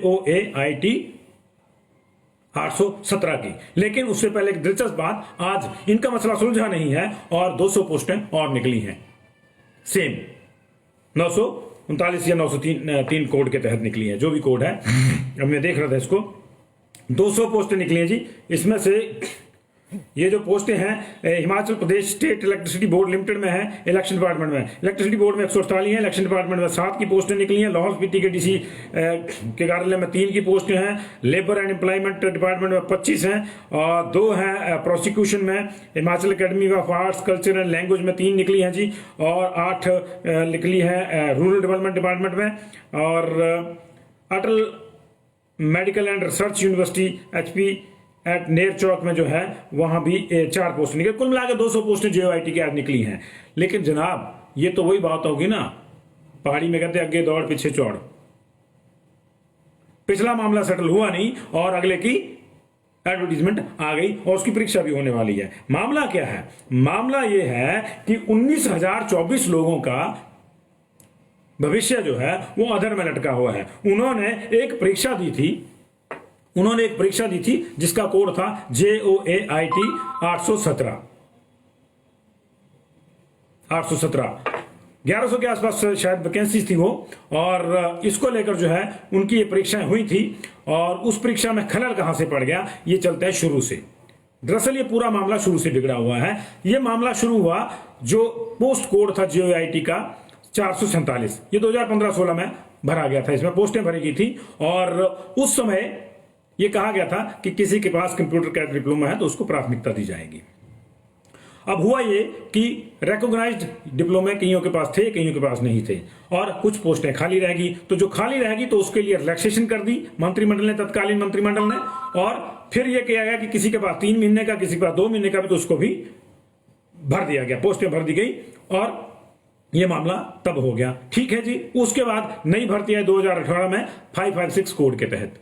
OAIT 817 की। लेकिन उससे पहले एक दिलचस्प बात, आज इनका मसला सुलझा नहीं है और 200 पोस्टें और निकली हैं, सेम 939 या 903 कोड के तहत निकली है, जो भी कोड है। अब मैं देख रहा था इसको, 200 पोस्टें निकली हैं जी। इसमें से ये जो पोस्टें हैं Himachal Pradesh state electricity board limited में है, इलेक्शन डिपार्टमेंट में। इलेक्ट्रिसिटी बोर्ड में 148 है, इलेक्शन डिपार्टमेंट में 7 की पोस्टें निकली हैं। लाहौल स्पीति के डीसी के कार्यालय में 3 की पोस्टें हैं। लेबर एंड एम्प्लॉयमेंट डिपार्टमेंट में 25 हैं और 2 हैं प्रोसिक्यूशन में। Himachal academy of arts culture and language में 3 निकली हैं जी, और 8 निकली हैं रूरल डेवलपमेंट डिपार्टमेंट में। और Atal medical and research university HP at Ner Chowk में जो है वहां भी 4 पोस्ट निकली। कुल मिलाकर 200 पोस्टें JOIT की आज निकली हैं। लेकिन जनाब ये तो वही बात होगी ना, पहाड़ी में कहते आगे दौड़ पीछे चौड़। पिछला मामला सेटल हुआ नहीं और अगले की एडवर्टीजमेंट आ गई और उसकी परीक्षा भी होने वाली है। मामला क्या है? मामला यह है कि 19,024 लोगों का भविष्य जो है वो अधर में लटका हुआ है। उन्होंने एक परीक्षा दी थी जिसका कोड था JOAIT 817 1100 के आसपास शायद वैकेंसी थी वो, और इसको लेकर जो है उनकी ये परीक्षाएं हुई थी। और उस परीक्षा में खलल कहां से पड़ गया, ये चलता है शुरू से। दरअसल ये पूरा मामला शुरू से बिगड़ा हुआ है। ये मामला शुरू हुआ, जो पोस्ट कोड था JOIT का 447, ये 2015-16 में भरा गया था। इसमें पोस्टें भरी गई थी और उस समय ये कहा गया था कि किसी के पास कंप्यूटर का डिप्लोमा है तो उसको प्राथमिकता दी जाएगी। अब हुआ ये कि रिकॉग्नाइज्ड डिप्लोमे कईयों के पास थे, कईयों के पास नहीं थे, और कुछ पोस्टें खाली रहेगी। तो जो खाली रहेगी तो उसके लिए रिलैक्सेशन कर दी मंत्रिमंडल ने, तत्कालीन मंत्रिमंडल ने। और फिर यह किया गया कि किसी के पास 3 महीने का, किसी के पास 2 महीने का भी, तो उसको भी भर दिया गया, पोस्टें भर दी गई और यह मामला तब हो गया। ठीक है जी। उसके बाद नई भर्ती है 2018 में 556 कोड के तहत,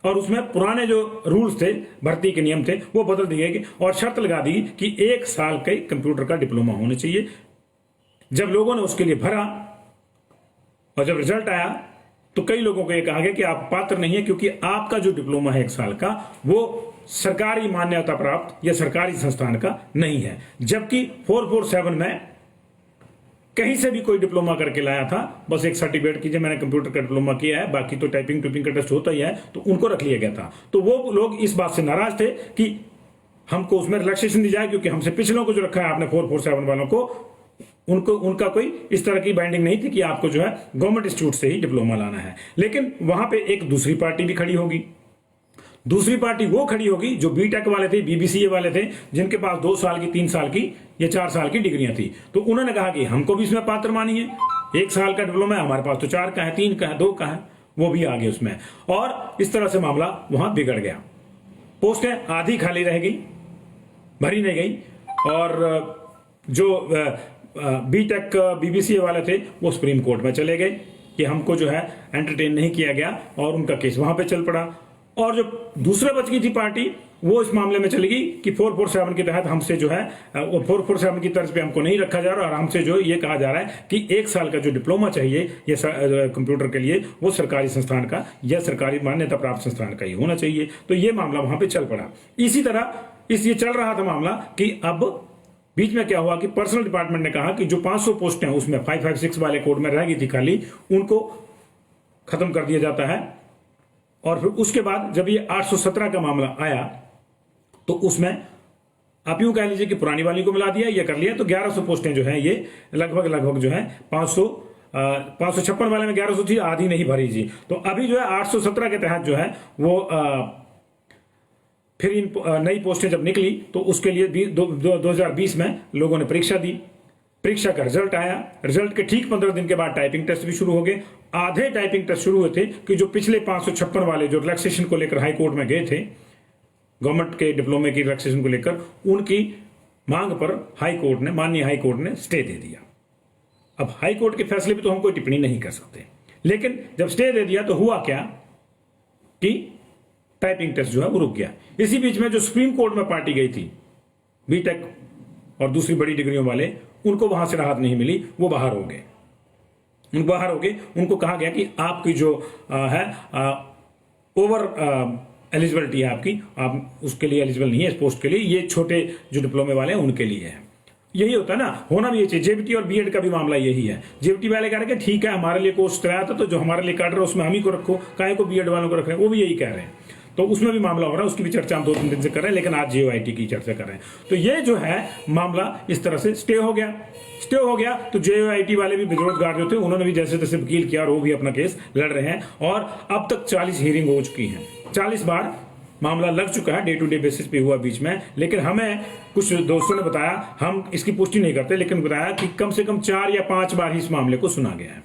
और उसमें पुराने जो रूल्स थे, भर्ती के नियम थे, वो बदल दिए गए और शर्त लगा दी कि 1 साल के कंप्यूटर का डिप्लोमा होना चाहिए। जब लोगों ने उसके लिए भरा और जब रिजल्ट आया तो कई लोगों को यह कहा गया कि आप पात्र नहीं है, क्योंकि आपका जो डिप्लोमा है 1 साल का वो सरकारी मान्यता प्राप्त या सरकारी संस्थान का नहीं है। जबकि 447 में कहीं से भी कोई डिप्लोमा करके लाया था, बस एक सर्टिफिकेट कीजिए मैंने कंप्यूटर का डिप्लोमा किया है, बाकी तो टाइपिंग का टेस्ट होता ही है, तो उनको रख लिया गया था। तो वो लोग इस बात से नाराज थे कि हमको उसमें रिलैक्सेशन दी जाए, क्योंकि हमसे पिछलों को जो रखा है आपने 447 वालों को, उनका कोई इस तरह की बाइंडिंग नहीं थी कि आपको जो है गवर्नमेंट इंस्टीट्यूट से ही डिप्लोमा लाना है। लेकिन वहां पे एक दूसरी पार्टी भी खड़ी होगी। दूसरी पार्टी वो खड़ी होगी जो बीटेक वाले थे, BBCA वाले थे, जिनके पास 2 साल की, 3 साल की या 4 साल की डिग्रियां थी। तो उन्होंने कहा कि हमको भी इसमें पात्र मानिए, 1 साल का डिप्लोमा है, हमारे पास तो 4 का है, 3 का है, 2 का है, वो भी आ गए उसमें। और इस तरह से मामला वहां बिगड़ गया। पोस्टें आधी खाली रह गई, भरी नहीं गई, और जो बीटेक BBCA वाले थे वो सुप्रीम कोर्ट में चले गए कि हमको जो है एंटरटेन नहीं किया गया, और उनका केस वहां पे चल पड़ा। और जो दूसरे बच गई थी पार्टी, वो इस मामले में चली गई कि 447 के तहत हमसे जो है 447 की तर्ज पे हमको नहीं रखा जा रहा, और हमसे जो ये कहा जा रहा है कि 1 साल का जो डिप्लोमा चाहिए ये कंप्यूटर के लिए, वो सरकारी संस्थान का या सरकारी मान्यता प्राप्त संस्थान का ही होना चाहिए। तो ये मामला वहां पे चल पड़ा। इसी तरह ये चल रहा था मामला कि अब बीच में क्या हुआ कि पर्सनल डिपार्टमेंट ने कहा कि जो 500 पोस्टें उसमें 556 वाले कोड में रह गई थी खाली, उनको खत्म कर दिया जाता है। और फिर उसके बाद जब ये 817 का मामला आया तो उसमें आप यूं कह लीजिए कि पुरानी वाली को मिला दिया, ये कर लिया, तो 1100 पोस्टें जो हैं ये लगभग जो है 556 वाले में 1100 थी, आधी नहीं भरी जी। तो अभी जो है 817 के तहत जो है वो फिर इन नई पोस्टें जब निकली तो उसके लिए 2020 में लोगों ने परीक्षा दी। परीक्षा का रिजल्ट आया, रिजल्ट के ठीक 15 दिन के बाद टाइपिंग टेस्ट भी शुरू हो गए। आधे टाइपिंग टेस्ट शुरू हुए थे कि जो पिछले 556 वाले जो रिलैक्सेशन को लेकर हाई कोर्ट में गए थे, गवर्नमेंट के डिप्लोमे की रिलैक्सेशन को लेकर, उनकी मांग पर माननीय हाई कोर्ट ने स्टे दे दिया। अब हाई कोर्ट के फैसले पर तो हम कोई टिप्पणी नहीं कर सकते, लेकिन जब स्टे दे दिया तो हुआ क्या कि टाइपिंग टेस्ट जो है वो रुक गया। इसी बीच में जो सुप्रीम कोर्ट में पार्टी गई थी, बीटेक और दूसरी बड़ी डिग्रियों वाले, उनको वहां से राहत नहीं मिली, वो बाहर हो गए। उनको कहा गया कि आपकी जो है ओवर एलिजिबिलिटी है आपकी, आप उसके लिए एलिजिबल नहीं है इस पोस्ट के लिए। ये छोटे जो डिप्लोमे वाले हैं उनके लिए है। यही होता है ना, होना भी ये चाहिए। जेबीटी और बीएड का भी मामला यही है। जेबीटी वाले कह रहे हैं ठीक है हमारे लिए कोर्स तैयार था, तो जो हमारे लिए काट रहे हैं उसमें हम ही को रखो, काहे को बीएड वालों को रख रहे हैं, वो भी यही कह रहे हैं। तो उसमें भी मामला हो रहा है, उसकी भी चर्चा हम 2-3 दिन से कर रहे हैं, लेकिन आज जेओआईटी की चर्चा कर रहे हैं। तो ये जो है मामला इस तरह से स्टे हो गया। तो जेओआईटी वाले भी बेरोजगार जो थे उन्होंने भी जैसे तैसे वकील किया और वो भी अपना केस लड़ रहे हैं। और अब तक 40 हियरिंग हो चुकी हैं, 40 बार मामला लग चुका है, डे टू डे बेसिस पे हुआ बीच में। लेकिन हमें कुछ दोस्तों ने बताया, हम इसकी पुष्टि नहीं करते, लेकिन बताया कि कम से कम 4 या 5 बार ही इस मामले को सुना गया है।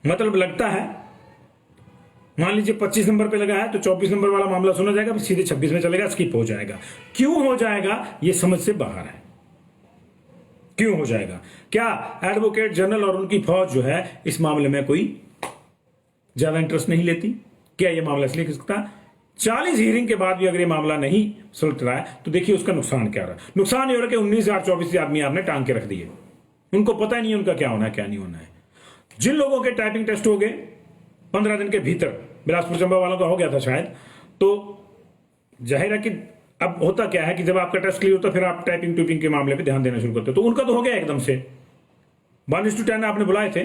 मतलब लगता है, मान लीजिए 25 नंबर पे लगा है तो 24 नंबर वाला मामला सुना जाएगा, फिर सीधे 26 में चलेगा, स्किप हो जाएगा। क्यों हो जाएगा ये समझ से बाहर है। क्यों हो जाएगा? क्या एडवोकेट जनरल और उनकी फौज जो है इस मामले में कोई ज्यादा इंटरेस्ट नहीं लेती? क्या ये मामला इसलिए किसका 40 हियरिंग के बाद भी अगर ये मामला नहीं सुलझ रहा है तो देखिए उसका नुकसान क्या रहा है। नुकसान ये हो रहा है कि 19,024 आदमी आपने टांग के रख दिए, उनको पता ही नहीं उनका क्या होना है क्या नहीं होना है। जिन लोगों के टाइपिंग टेस्ट हो गए 15 दिन के भीतर, बिलासपुर चंबा वालों का हो गया था शायद, तो जाहिर है कि अब होता क्या है कि जब आपका टेस्ट क्लियर होता है फिर आप टाइपिंग टूपिंग के मामले पे ध्यान देना शुरू करते हो। तो उनका तो हो गया एकदम से। 1:10 आपने बुलाए थे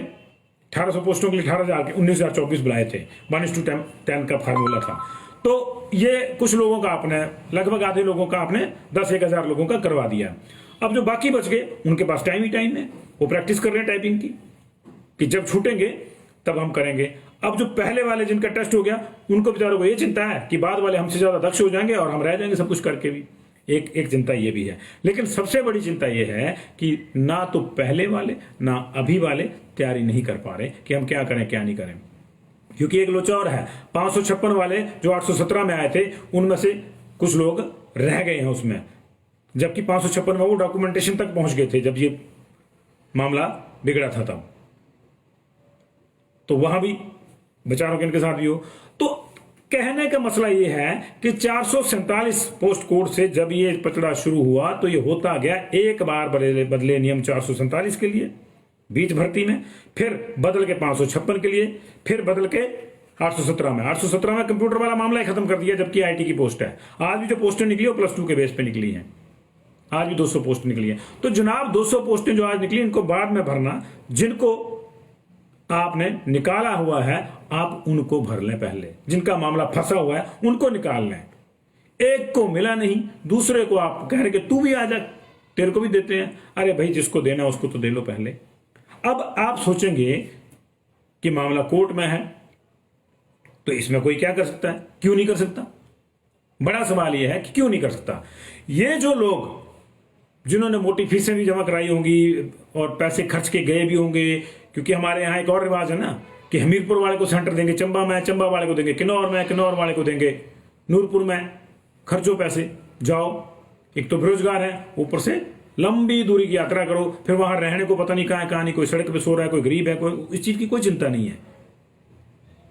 1800 पोस्टों के लिए, 18,000 के 19,024 बुलाए थे, 1:10 का फार्मूला था। तो ये कुछ लोगों का आपने, लगभग आधे लोगों का आपने 10-1,000 लोगों का करवा दिया। अब जो बाकी बच गए उनके पास टाइम ही टाइम है, वो प्रैक्टिस कर रहे हैं टाइपिंग की कि जब छूटेंगे तब हम करेंगे। अब जो पहले वाले जिनका टेस्ट हो गया उनको बेचारों को ये चिंता है कि बाद वाले हमसे ज्यादा दक्ष हो जाएंगे और हम रह जाएंगे सब कुछ करके भी। एक चिंता ये भी है। लेकिन सबसे बड़ी चिंता ये है कि ना तो पहले वाले ना अभी वाले तैयारी नहीं कर पा रहे कि हम क्या करें क्या नहीं करें। क्योंकि एक लोचा और है, 556 वाले जो 817 में आए थे उनमें से कुछ लोग रह गए हैं उसमें, जबकि 556 में वो डॉक्यूमेंटेशन तक पहुंच गए थे जब ये मामला बिगड़ा था तब। तो वहां भी बेचारों के इनके साथ भी हो। तो कहने का मसला ये है कि 447 पोस्ट कोड से जब ये पचड़ा शुरू हुआ तो ये होता गया, एक बार बदले नियम 447 के लिए बीच भर्ती में, फिर बदल के 556 के लिए, फिर बदल के 817 में। 817 में कंप्यूटर वाला मामला ही खत्म कर दिया, जबकि आईटी की पोस्ट है। आज भी जो पोस्टें निकली वो +2 के बेस पे निकली हैं। आज भी 200 पोस्ट निकली है। तो जनाब 200 पोस्टें जो आज निकली इनको बाद में भरना, जिनको आपने निकाला हुआ है आप उनको भर लें पहले, जिनका मामला फंसा हुआ है उनको निकाल लें। एक को मिला नहीं, दूसरे को आप कह रहे कि तू भी आ जा, तेरे को भी देते हैं। अरे भाई जिसको देना उसको तो दे लो पहले। अब आप सोचेंगे कि मामला कोर्ट में है तो इसमें कोई क्या कर सकता है, क्यों नहीं कर सकता? बड़ा सवाल यह है कि क्यों नहीं कर सकता। ये जो लोग जिन्होंने मोटी फीसें भी जमा कराई होंगी और पैसे खर्च के गए भी होंगे, क्योंकि हमारे यहाँ एक और रिवाज है ना कि हमीरपुर वाले को सेंटर देंगे चंबा में, चंबा वाले को देंगे किन्नौर में, किन्नौर वाले को देंगे नूरपुर में, खर्चो पैसे जाओ। एक तो बेरोजगार है, ऊपर से लंबी दूरी की यात्रा करो, फिर वहां रहने को पता नहीं कहाँ है कहाँ नहीं, कोई सड़क पे सो रहा है, कोई गरीब है, कोई इस चीज की कोई चिंता नहीं है।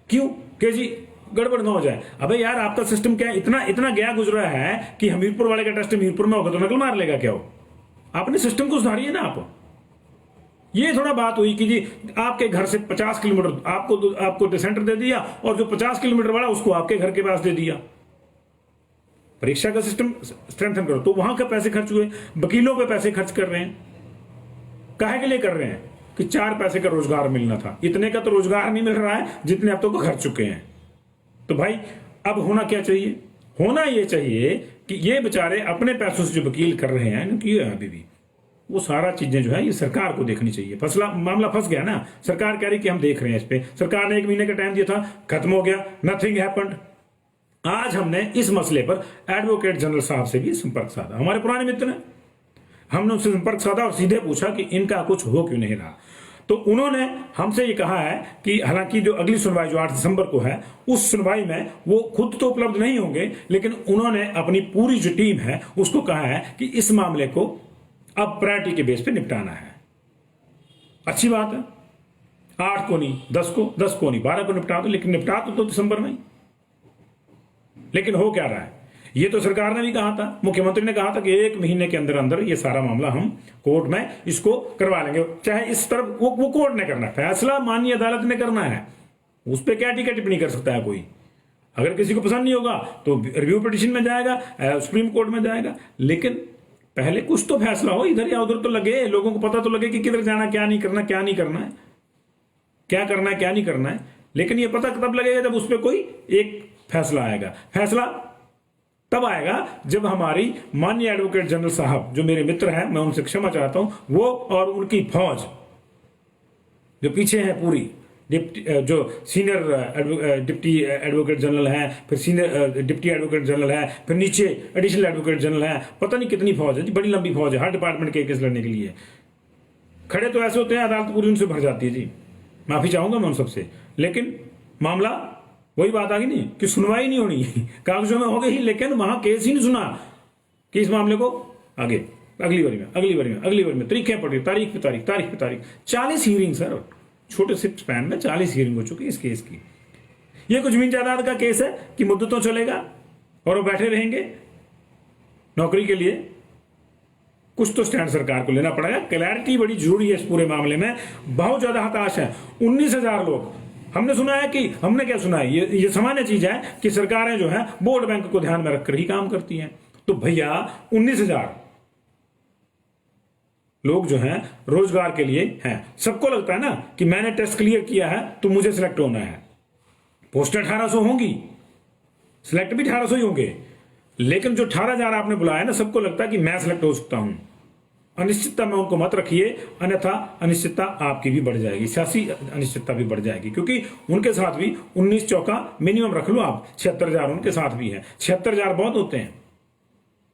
क्यों कि जी गड़बड़ ना हो जाए। अबे यार आपका सिस्टम क्या इतना गया गुजरा है कि हमीरपुर वाले का टेस्ट हमीरपुर में होगा तो नकल मार लेगा क्या? हो आपने सिस्टम को सुधारिए ना आप। ये थोड़ा बात हुई कि जी आपके घर से 50 किलोमीटर आपको सेंटर दे दिया और जो 50 किलोमीटर वाला उसको आपके घर के पास दे दिया। परीक्षा का सिस्टम स्ट्रेंथन करो। तो वहां का पैसे खर्च हुए, वकीलों पे पैसे खर्च कर रहे हैं, काहे के लिए कर रहे हैं कि 4 पैसे का रोजगार मिलना था। इतने का तो रोजगार नहीं मिल रहा है जितने अब तक खर्च चुके हैं। तो भाई अब होना क्या चाहिए? होना यह चाहिए कि ये बेचारे अपने पैसों से जो वकील कर रहे हैं कि अभी भी वो सारा चीजें जो है ये सरकार को देखनी चाहिए। मामला फंस गया ना, सरकार कह रही कि हम देख रहे हैं इस पे। सरकार ने 1 महीने का टाइम दिया था, खत्म हो गया, नथिंग हैपेंड। आज हमने इस मसले पर एडवोकेट जनरल साहब से भी संपर्क साधा, हमारे पुराने मित्र हैं। हमने उनसे संपर्क साधा और सीधे पूछा कि इनका कुछ हो क्यों नहीं रहा। तो उन्होंने हमसे ये कहा है कि हालांकि जो अगली सुनवाई जो 8 दिसंबर को है उस सुनवाई में वो खुद तो उपलब्ध नहीं होंगे, लेकिन उन्होंने अपनी पूरी जो टीम है उसको कहा है कि इस मामले को अब प्रायोरिटी के बेस पे निपटाना है। अच्छी बात है, 8 को नहीं 10 को नहीं 12 को निपटा दो, लेकिन निपटा तो दिसंबर में। लेकिन हो क्या रहा है? ये तो सरकार ने भी कहा था, मुख्यमंत्री ने कहा था कि 1 महीने के अंदर अंदर ये सारा मामला हम कोर्ट में इसको करवा लेंगे। चाहे इस तरफ वो कोर्ट ने करना है, फैसला माननीय अदालत ने करना है, उस पर क्या टीका टिप्पणी कर सकता है कोई अगर किसी को पसंद नहीं होगा तो रिव्यू पिटिशन में जाएगा, सुप्रीम कोर्ट में जाएगा। लेकिन पहले कुछ तो फैसला हो, इधर या उधर तो लगे, लोगों को पता तो लगे कि किधर जाना, क्या नहीं करना, क्या नहीं करना है, क्या करना है, क्या नहीं करना है। लेकिन ये पता तब लगेगा जब उस पर कोई एक फैसला आएगा। फैसला तब आएगा जब हमारी माननीय एडवोकेट जनरल साहब, जो मेरे मित्र हैं, मैं उनसे क्षमा चाहता हूं, वो और उनकी फौज जो पीछे है पूरी, जो सीनियर डिप्टी एडवोकेट जनरल है, फिर सीनियर डिप्टी एडवोकेट जनरल है, फिर नीचे एडिशनल एडवोकेट जनरल है, पता नहीं कितनी फौज है जी, बड़ी लंबी फौज है हर डिपार्टमेंट के केस लड़ने के लिए। खड़े तो ऐसे होते हैं अदालत पूरी उनसे भर जाती है जी, माफी चाहूंगा मैं उन सबसे। लेकिन मामला वही बात आ गई नहीं कि सुनवाई नहीं होनी कागजों में हो गई, लेकिन वहां केस ही नहीं सुना कि इस मामले को आगे अगली बारी में तरीकें पड़ रही, तारीख पे तारीख 40 हियरिंग सर, छोटे से स्पैन में 40 हियरिंग हो चुकी है इस केस की। ये कुछ जमीन जायदाद का केस है कि मुद्दतों चलेगा और वो बैठे रहेंगे नौकरी के लिए। कुछ तो स्टैंड सरकार को लेना पड़ेगा। क्लैरिटी बड़ी जरूरी है इस पूरे मामले में। बहुत ज्यादा हताश है 19,000 लोग। हमने सुना है कि, हमने क्या सुना है, ये सामान्य चीज है कि सरकारें जो है वोट बैंक को ध्यान में रखकर ही काम करती हैं। तो भैया 19,000 लोग जो हैं रोजगार के लिए हैं। सबको लगता है ना कि मैंने टेस्ट क्लियर किया है तो मुझे सिलेक्ट होना है। पोस्टें 1800 होंगी, सिलेक्ट भी 1800 ही होंगे, लेकिन जो 18,000 आपने बुलाया ना, सबको लगता है कि मैं सिलेक्ट हो सकता हूं। अनिश्चितता में उनको मत रखिए, अन्यथा अनिश्चितता आपकी भी बढ़ जाएगी, सियासी अनिश्चितता भी बढ़ जाएगी। क्योंकि उनके साथ भी 19 चौका मिनिमम रख लो आप, 76,000 उनके साथ भी है। 76,000 बहुत होते हैं।